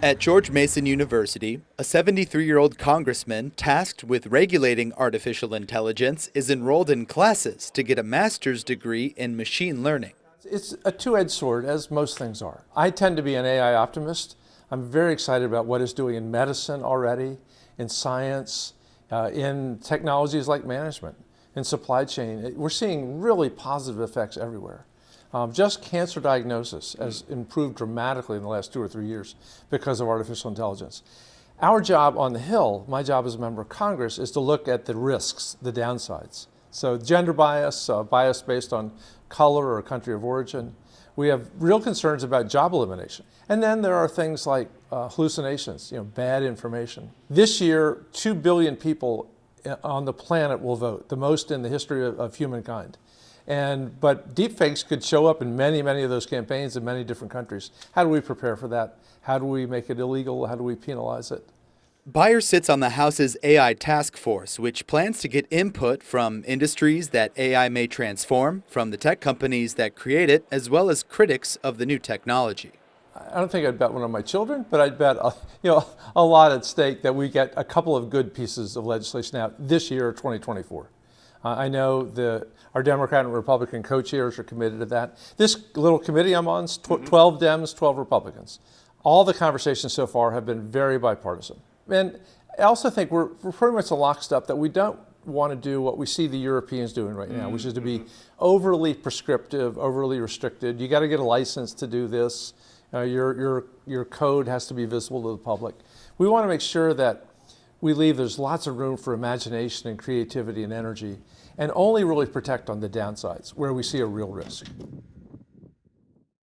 At George Mason University, a 73-year-old congressman tasked with regulating artificial intelligence is enrolled in classes to get a master's degree in machine learning. It's a two-edged sword, as most things are. I tend to be an AI optimist. I'm very excited about what it's doing in medicine already, in science, in technologies like management, in supply chain. We're seeing really positive effects everywhere. Just cancer diagnosis has improved dramatically in the last 2 or 3 years because of artificial intelligence. Our job on the Hill, my job as a member of Congress, is to look at the risks, the downsides. So gender bias, bias based on color or country of origin. We have real concerns about job elimination. And then there are things like hallucinations, bad information. This year, 2 billion people on the planet will vote, the most in the history of humankind. But deepfakes could show up in many of those campaigns in many different countries. How do we prepare for that? How do we make it illegal? How do we penalize it? Beyer sits on the House's AI task force, which plans to get input from industries that AI may transform, from the tech companies that create it, as well as critics of the new technology. I don't think I'd bet one of my children, but I'd bet a lot at stake that we get a couple of good pieces of legislation out this year, 2024. I know our Democrat and Republican co-chairs are committed to that. This little committee I'm on is 12 Dems, 12 Republicans. All the conversations so far have been very bipartisan. And I also think we're pretty much a lockstep that we don't want to do what we see the Europeans doing right now, which is to be overly prescriptive, overly restricted. You got to get a license to do this. Your code has to be visible to the public. We want to make sure that we leave there's lots of room for imagination and creativity and energy, and only really protect on the downsides where we see a real risk.